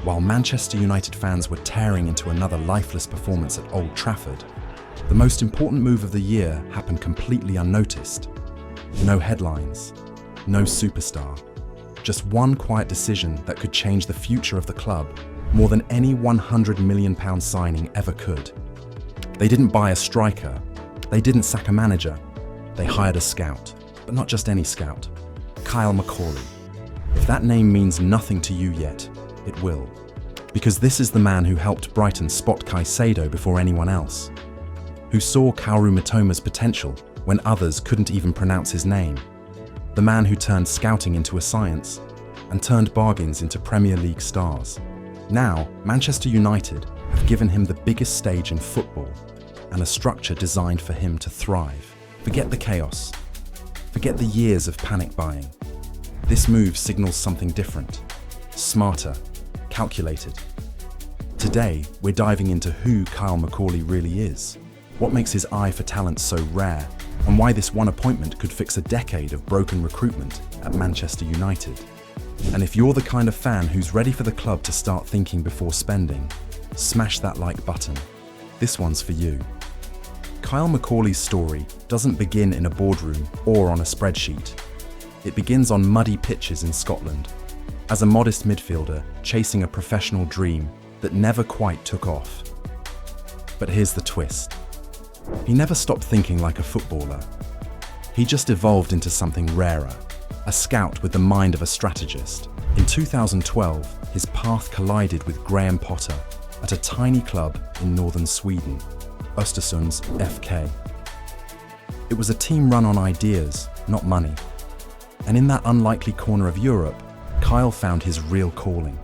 While Manchester United fans were tearing into another lifeless performance at Old Trafford, the most important move of the year happened completely unnoticed. No headlines, no superstar, just one quiet decision that could change the future of the club more than any £100 million signing ever could. They didn't buy a striker, they didn't sack a manager, they hired a scout, but not just any scout, Kyle Macaulay. If that name means nothing to you yet, it will. Because this is the man who helped Brighton spot Caicedo before anyone else, who saw Mitoma's potential when others couldn't even pronounce his name, the man who turned scouting into a science and turned bargains into Premier League stars. Now, Manchester United have given him the biggest stage in football and a structure designed for him to thrive. Forget the chaos. Forget the years of panic buying. This move signals something different, smarter, calculated. Today, we're diving into who Kyle Macaulay really is, what makes his eye for talent so rare, and why this one appointment could fix a decade of broken recruitment at Manchester United. And if you're the kind of fan who's ready for the club to start thinking before spending, smash that like button. This one's for you. Kyle Macaulay's story doesn't begin in a boardroom or on a spreadsheet. It begins on muddy pitches in Scotland, as a modest midfielder chasing a professional dream that never quite took off. But here's the twist. He never stopped thinking like a footballer. He just evolved into something rarer, a scout with the mind of a strategist. In 2012, his path collided with Graham Potter at a tiny club in northern Sweden, Östersund FK. It was a team run on ideas, not money. And in that unlikely corner of Europe, Kyle found his real calling.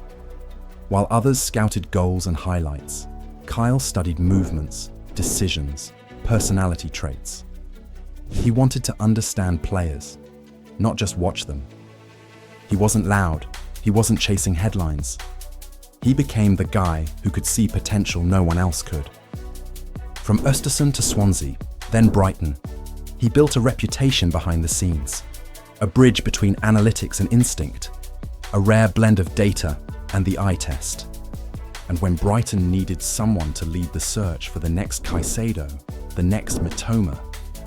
While others scouted goals and highlights, Kyle studied movements, decisions, personality traits. He wanted to understand players, not just watch them. He wasn't loud, he wasn't chasing headlines. He became the guy who could see potential no one else could. From Östersund to Swansea, then Brighton, he built a reputation behind the scenes, a bridge between analytics and instinct, a rare blend of data and the eye test. And when Brighton needed someone to lead the search for the next Caicedo, the next Mitoma,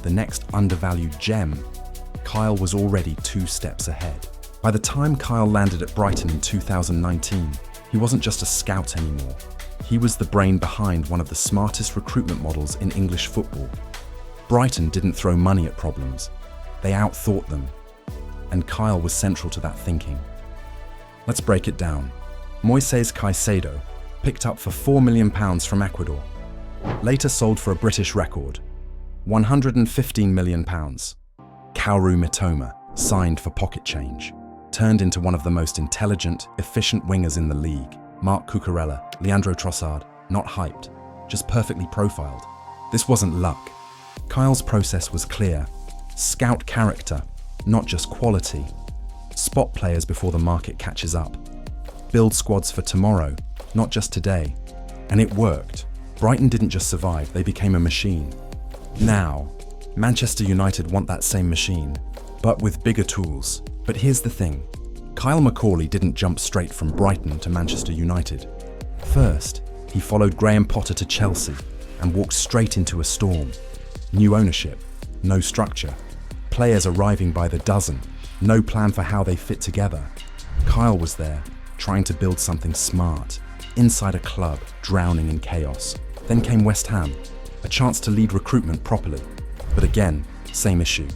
the next undervalued gem, Kyle was already 2 steps ahead. By the time Kyle landed at Brighton in 2019, he wasn't just a scout anymore. He was the brain behind one of the smartest recruitment models in English football. Brighton didn't throw money at problems, they outthought them. And Kyle was central to that thinking. Let's break it down. Moises Caicedo, picked up for £4 million from Ecuador, later sold for a British record, £115 million. Mitoma, signed for pocket change, turned into one of the most intelligent, efficient wingers in the league. Marc Cucurella, Leandro Trossard, not hyped, just perfectly profiled. This wasn't luck. Kyle's process was clear. Scout character, not just quality. Spot players before the market catches up. Build squads for tomorrow, not just today. And it worked. Brighton didn't just survive, they became a machine. Now, Manchester United want that same machine, but with bigger tools. But here's the thing. Kyle Macaulay didn't jump straight from Brighton to Manchester United. First, he followed Graham Potter to Chelsea and walked straight into a storm. New ownership, no structure. Players arriving by the dozen, no plan for how they fit together. Kyle was there, trying to build something smart, inside a club drowning in chaos. Then came West Ham, a chance to lead recruitment properly. But again, same issue.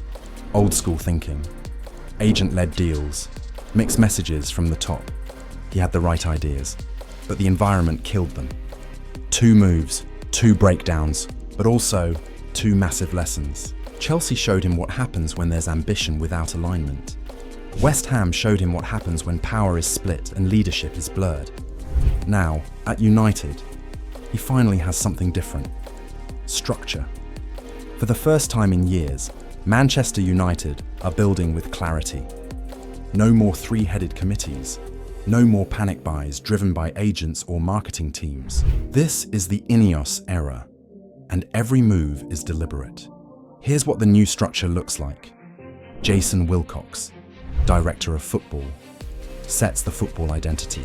Old school thinking. Agent-led deals, mixed messages from the top. He had the right ideas, but the environment killed them. 2 moves, 2 breakdowns, but also 2 massive lessons. Chelsea showed him what happens when there's ambition without alignment. West Ham showed him what happens when power is split and leadership is blurred. Now, at United, he finally has something different. Structure. For the first time in years, Manchester United are building with clarity. No more 3-headed committees. No more panic buys driven by agents or marketing teams. This is the Ineos era, and every move is deliberate. Here's what the new structure looks like. Jason Wilcox, Director of Football, sets the football identity.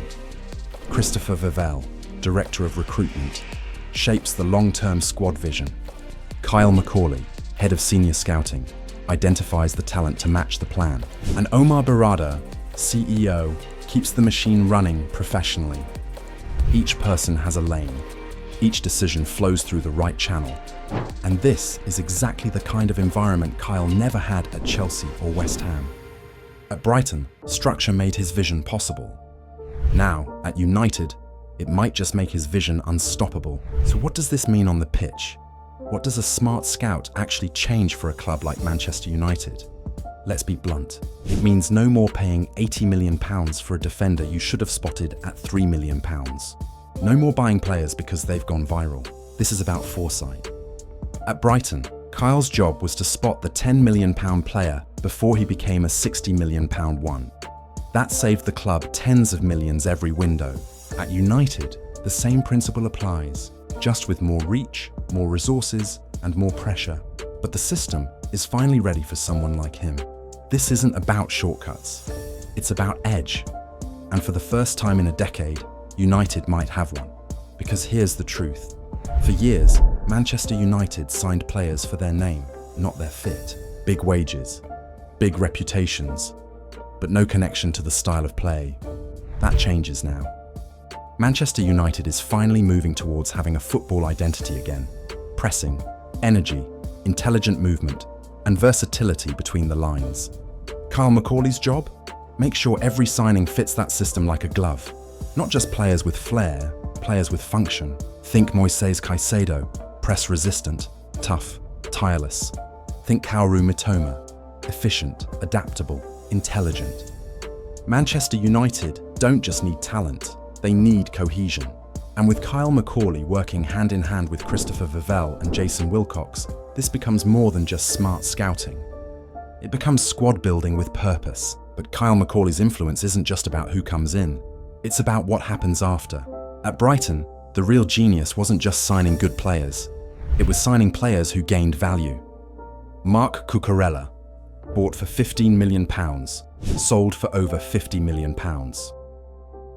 Christopher Vivell, Director of Recruitment, shapes the long-term squad vision. Kyle Macaulay, Head of Senior Scouting, identifies the talent to match the plan. And Omar Barada, CEO, keeps the machine running professionally. Each person has a lane. Each decision flows through the right channel. And this is exactly the kind of environment Kyle never had at Chelsea or West Ham. At Brighton, structure made his vision possible. Now, at United, it might just make his vision unstoppable. So what does this mean on the pitch? What does a smart scout actually change for a club like Manchester United? Let's be blunt. It means no more paying £80 million for a defender you should have spotted at £3 million. No more buying players because they've gone viral. This is about foresight. At Brighton, Kyle's job was to spot the £10 million player before he became a £60 million one. That saved the club tens of millions every window. At United, the same principle applies, just with more reach, more resources, and more pressure. But the system is finally ready for someone like him. This isn't about shortcuts. It's about edge. And for the first time in a decade, United might have one. Because here's the truth. For years, Manchester United signed players for their name, not their fit. Big wages, big reputations, but no connection to the style of play. That changes now. Manchester United is finally moving towards having a football identity again. Pressing, energy, intelligent movement, and versatility between the lines. Kyle Macaulay's job? Make sure every signing fits that system like a glove. Not just players with flair, players with function. Think Moises Caicedo, press resistant, tough, tireless. Think Kaoru Mitoma, efficient, adaptable, intelligent. Manchester United don't just need talent, they need cohesion. And with Kyle Macaulay working hand in hand with Christopher Vivell and Jason Wilcox, this becomes more than just smart scouting. It becomes squad building with purpose. But Kyle Macaulay's influence isn't just about who comes in. It's about what happens after. At Brighton, the real genius wasn't just signing good players. It was signing players who gained value. Marc Cucurella, bought for £15 million, sold for over £50 million.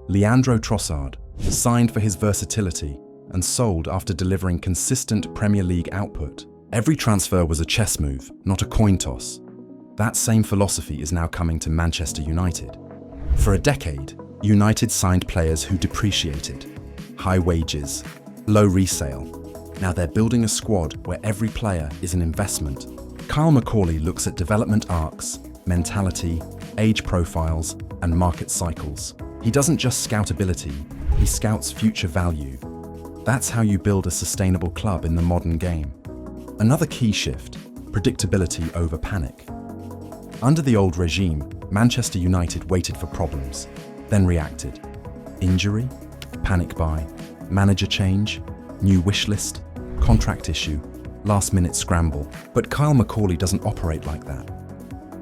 Leandro Trossard, signed for his versatility and sold after delivering consistent Premier League output. Every transfer was a chess move, not a coin toss. That same philosophy is now coming to Manchester United. For a decade, United signed players who depreciated. High wages, low resale. Now they're building a squad where every player is an investment. Kyle Macaulay looks at development arcs, mentality, age profiles, and market cycles. He doesn't just scout ability, he scouts future value. That's how you build a sustainable club in the modern game. Another key shift, predictability over panic. Under the old regime, Manchester United waited for problems, then reacted. Injury, panic buy, manager change, new wish list, contract issue, last-minute scramble. But Kyle Macaulay doesn't operate like that.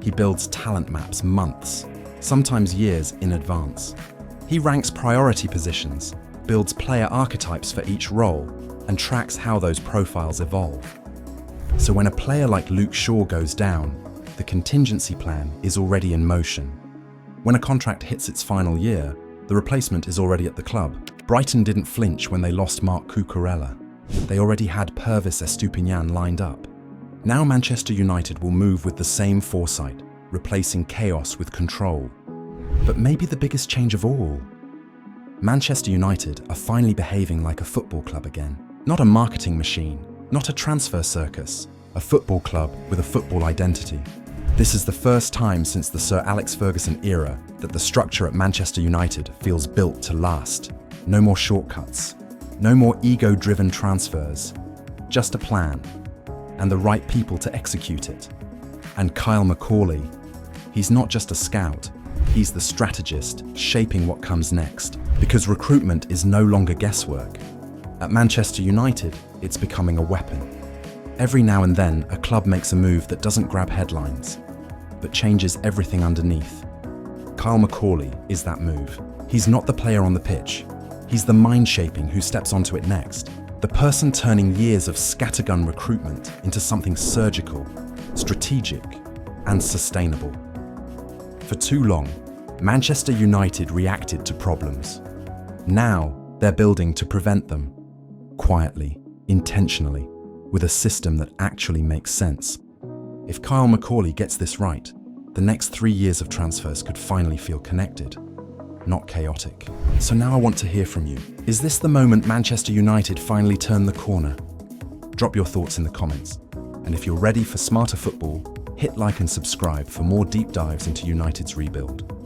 He builds talent maps months, sometimes years in advance. He ranks priority positions, builds player archetypes for each role, and tracks how those profiles evolve. So when a player like Luke Shaw goes down, the contingency plan is already in motion. When a contract hits its final year, the replacement is already at the club. Brighton didn't flinch when they lost Marc Cucurella. They already had Pervis Estupiñán lined up. Now Manchester United will move with the same foresight, replacing chaos with control. But maybe the biggest change of all. Manchester United are finally behaving like a football club again. Not a marketing machine, not a transfer circus, a football club with a football identity. This is the first time since the Sir Alex Ferguson era that the structure at Manchester United feels built to last. No more shortcuts, no more ego-driven transfers, just a plan, and the right people to execute it. And Kyle Macaulay, he's not just a scout, he's the strategist shaping what comes next. Because recruitment is no longer guesswork. At Manchester United, it's becoming a weapon. Every now and then, a club makes a move that doesn't grab headlines, but changes everything underneath. Kyle Macaulay is that move. He's not the player on the pitch. He's the mind shaping who steps onto it next. The person turning years of scattergun recruitment into something surgical, strategic, and sustainable. For too long, Manchester United reacted to problems. Now, they're building to prevent them. Quietly, intentionally, with a system that actually makes sense. If Kyle Macaulay gets this right, the next 3 years of transfers could finally feel connected, not chaotic. So now I want to hear from you. Is this the moment Manchester United finally turn the corner? Drop your thoughts in the comments. And if you're ready for smarter football, hit like and subscribe for more deep dives into United's rebuild.